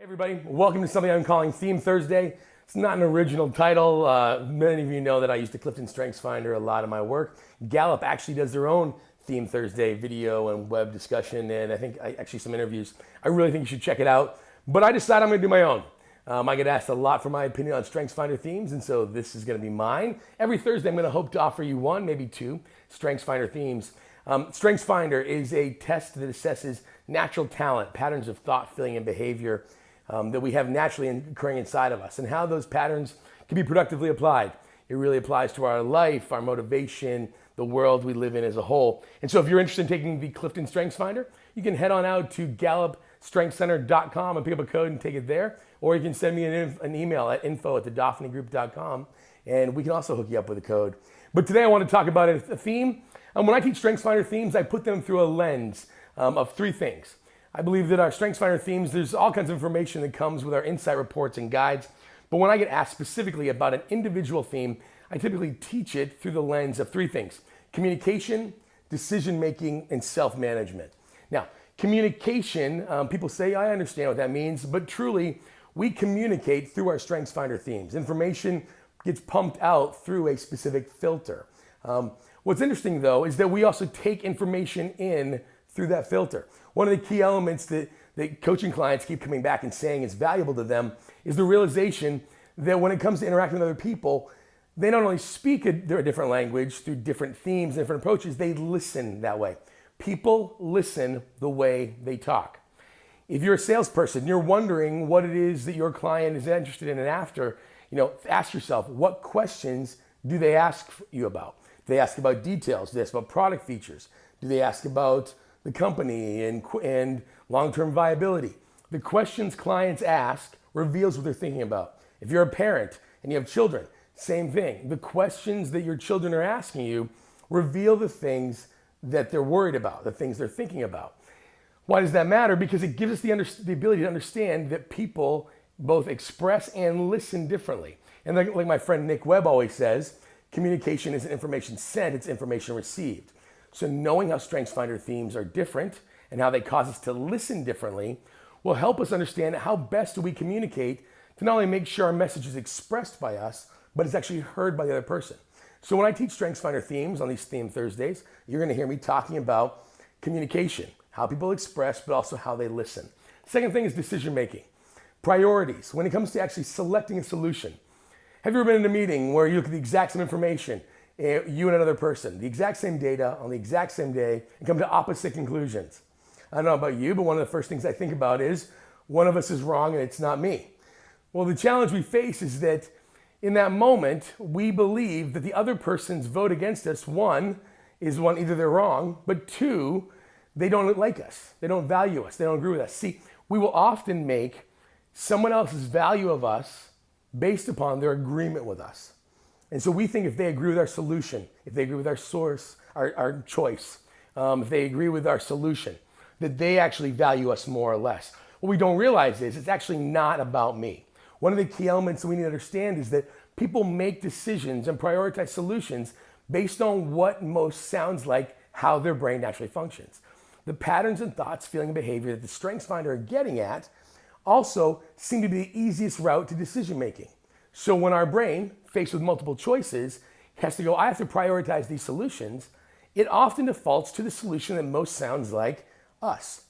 Hey everybody, welcome to something I'm calling Theme Thursday. It's not an original title. Many of you know that I use the Clifton StrengthsFinder a lot of my work. Gallup actually does their own Theme Thursday video and web discussion, and I think actually some interviews. I really think you should check it out, but I decided I'm going to do my own. I get asked a lot for my opinion on StrengthsFinder themes, and so this is going to be mine. Every Thursday I'm going to hope to offer you one, maybe two, StrengthsFinder themes. StrengthsFinder is a test that assesses natural talent, patterns of thought, feeling, and behavior that we have naturally occurring inside of us, and how those patterns can be productively applied. It really applies to our life, our motivation, the world we live in as a whole. And so if you're interested in taking the Clifton StrengthsFinder, you can head on out to GallupStrengthsCenter.com and pick up a code and take it there. Or you can send me an email at info@thedophanygroup.com, and we can also hook you up with a code. But today I want to talk about a theme. When I teach StrengthsFinder themes, I put them through a lens of three things. I believe that our StrengthsFinder themes, there's all kinds of information that comes with our insight reports and guides. But when I get asked specifically about an individual theme, I typically teach it through the lens of three things: communication, decision-making, and self-management. Now, communication, people say, I understand what that means, but truly, we communicate through our StrengthsFinder themes. Information gets pumped out through a specific filter. What's interesting, though, is that we also take information in through that filter. One of the key elements that coaching clients keep coming back and saying is valuable to them is the realization that when it comes to interacting with other people, they not only speak a different language through different themes and different approaches, they listen that way. People listen the way they talk. If you're a salesperson, you're wondering what it is that your client is interested in and after, ask yourself, what questions do they ask you about? Do they ask about details? Do they ask about product features? Do they ask about the company and long-term viability? The questions clients ask reveals what they're thinking about. If you're a parent and you have children, same thing. The questions that your children are asking you reveal the things that they're worried about, the things they're thinking about. Why does that matter? Because it gives us the ability to understand that people both express and listen differently. And like my friend Nick Webb always says, communication isn't information sent, it's information received. So knowing how StrengthsFinder themes are different and how they cause us to listen differently will help us understand how best do we communicate to not only make sure our message is expressed by us, but it's actually heard by the other person. So when I teach StrengthsFinder themes on these Theme Thursdays, you're going to hear me talking about communication, how people express, but also how they listen. Second thing is decision making. Priorities. When it comes to actually selecting a solution. Have you ever been in a meeting where you look at the exact same information, you and another person, the exact same data on the exact same day, and come to opposite conclusions? I don't know about you, but one of the first things I think about is one of us is wrong and it's not me. Well, the challenge we face is that in that moment, we believe that the other person's vote against us, either they're wrong, but two, they don't like us. They don't value us. They don't agree with us. See, we will often make someone else's value of us based upon their agreement with us. And so we think if they agree with our solution, if they agree with our source, our choice, if they agree with our solution, that they actually value us more or less. What we don't realize is it's actually not about me. One of the key elements that we need to understand is that people make decisions and prioritize solutions based on what most sounds like how their brain naturally functions. The patterns and thoughts, feeling, and behavior that the StrengthsFinder are getting at also seem to be the easiest route to decision making. So when our brain, faced with multiple choices, has to go, I have to prioritize these solutions, it often defaults to the solution that most sounds like us.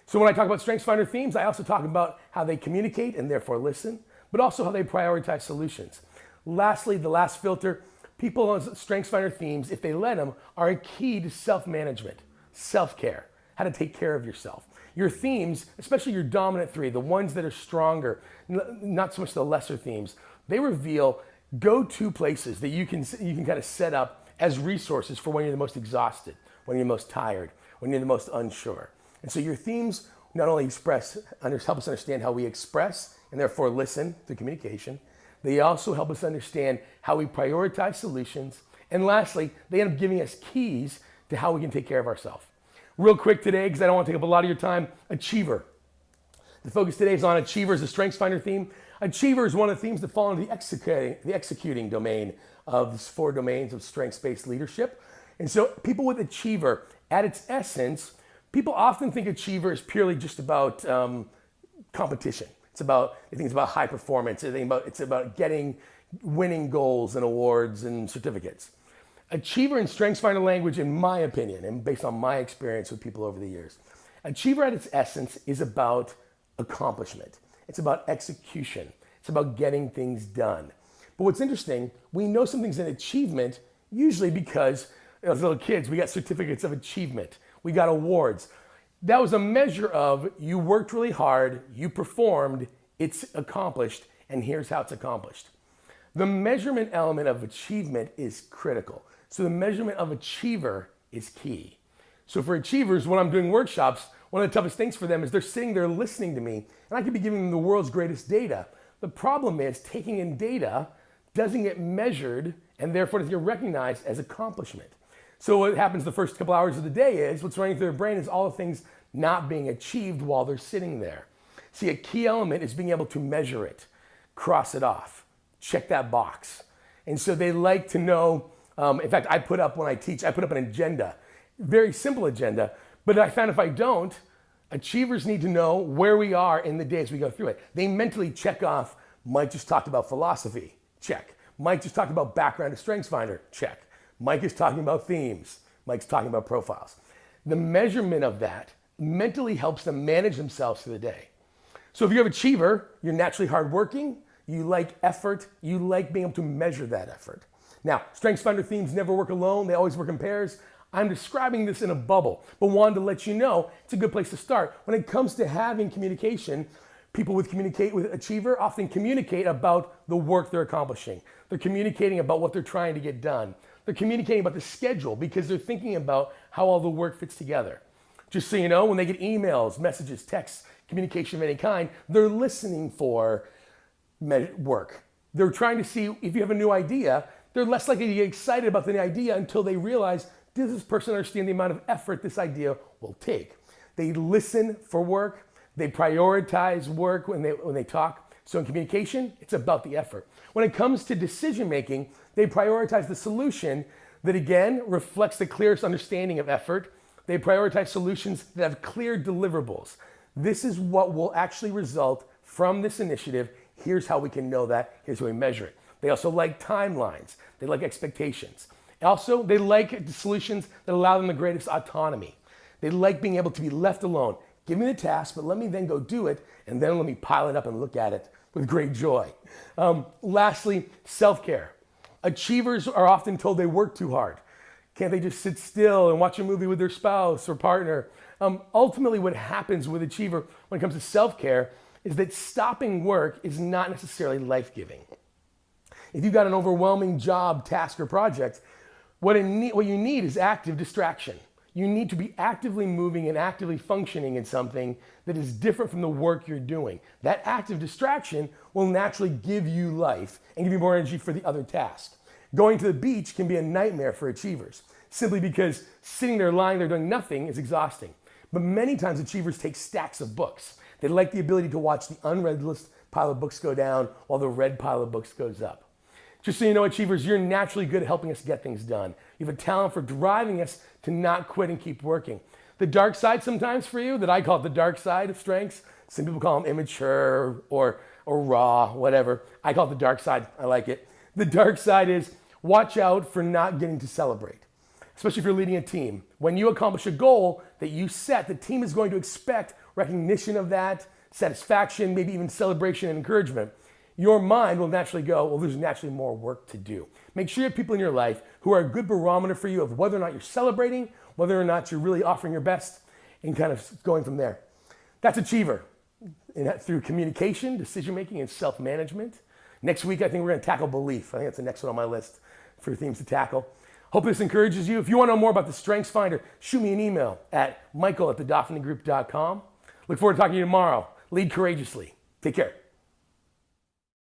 So when I talk about StrengthsFinder themes, I also talk about how they communicate and therefore listen, but also how they prioritize solutions. Lastly, the last filter, people on StrengthsFinder themes, if they let them, are a key to self-management, self-care, how to take care of yourself. Your themes, especially your dominant three, the ones that are stronger, not so much the lesser themes, they reveal go-to places that you can kind of set up as resources for when you're the most exhausted, when you're most tired, when you're the most unsure. And so your themes not only help us understand how we express and therefore listen through communication, they also help us understand how we prioritize solutions. And lastly, they end up giving us keys to how we can take care of ourselves. Real quick today, because I don't want to take up a lot of your time, Achiever. The focus today is on Achiever as a StrengthsFinder theme. Achiever is one of the themes that fall into the executing domain of these 4 domains of strengths-based leadership. And so people with Achiever, at its essence, people often think Achiever is purely just about competition. They think it's about high performance. It's about winning goals and awards and certificates. Achiever in StrengthsFinder language, in my opinion, and based on my experience with people over the years, Achiever at its essence is about accomplishment. It's about execution. It's about getting things done. But what's interesting, we know something's an achievement usually because as little kids, we got certificates of achievement. We got awards. That was a measure of you worked really hard, you performed, it's accomplished, and here's how it's accomplished. The measurement element of achievement is critical. So the measurement of achiever is key. So for achievers, when I'm doing workshops, one of the toughest things for them is they're sitting there listening to me, and I could be giving them the world's greatest data. The problem is taking in data doesn't get measured, and therefore doesn't get recognized as accomplishment. So what happens the first couple hours of the day is what's running through their brain is all the things not being achieved while they're sitting there. See, a key element is being able to measure it, cross it off, check that box. And so they like to know, in fact, when I teach, I put up an agenda, very simple agenda, but I found if I don't, achievers need to know where we are in the day as we go through it. They mentally check off, Mike just talked about philosophy, check. Mike just talked about background to StrengthsFinder, check. Mike is talking about themes, Mike's talking about profiles. The measurement of that mentally helps them manage themselves through the day. So if you're an achiever, you're naturally hardworking, you like effort, you like being able to measure that effort. Now, StrengthsFinder themes never work alone, they always work in pairs. I'm describing this in a bubble, but wanted to let you know it's a good place to start. When it comes to having communication, people with achiever often communicate about the work they're accomplishing. They're communicating about what they're trying to get done. They're communicating about the schedule because they're thinking about how all the work fits together. Just so you know, when they get emails, messages, texts, communication of any kind, they're listening for work. They're trying to see if you have a new idea. They're less likely to get excited about the idea until they realize, does this person understand the amount of effort this idea will take? They listen for work. They prioritize work when they talk. So in communication, it's about the effort. When it comes to decision making, they prioritize the solution that again reflects the clearest understanding of effort. They prioritize solutions that have clear deliverables. This is what will actually result from this initiative. Here's how we can know that. Here's how we measure it. They also like timelines. They like expectations. Also, they like the solutions that allow them the greatest autonomy. They like being able to be left alone. Give me the task, but let me then go do it, and then let me pile it up and look at it with great joy. Lastly, self-care. Achievers are often told they work too hard. Can't they just sit still and watch a movie with their spouse or partner? Ultimately, what happens with achiever when it comes to self-care is that stopping work is not necessarily life-giving. If you've got an overwhelming job, task, or project, what you need is active distraction. You need to be actively moving and actively functioning in something that is different from the work you're doing. That active distraction will naturally give you life and give you more energy for the other task. Going to the beach can be a nightmare for achievers, simply because sitting there, lying there, doing nothing is exhausting. But many times achievers take stacks of books. They like the ability to watch the unread list pile of books go down while the read pile of books goes up. Just so you know, achievers, you're naturally good at helping us get things done. You have a talent for driving us to not quit and keep working. The dark side sometimes for you, that I call it the dark side of strengths, some people call them immature or raw, whatever. I call it the dark side. I like it. The dark side is watch out for not getting to celebrate, especially if you're leading a team. When you accomplish a goal that you set, the team is going to expect recognition of that, satisfaction, maybe even celebration and encouragement. Your mind will naturally go, well, there's naturally more work to do. Make sure you have people in your life who are a good barometer for you of whether or not you're celebrating, whether or not you're really offering your best, and kind of going from there. That's achiever. And that through communication, decision-making, and self-management. Next week, I think we're going to tackle belief. I think that's the next one on my list for themes to tackle. Hope this encourages you. If you want to know more about the StrengthsFinder, shoot me an email at michael@thedauphingroup.com. Look forward to talking to you tomorrow. Lead courageously. Take care.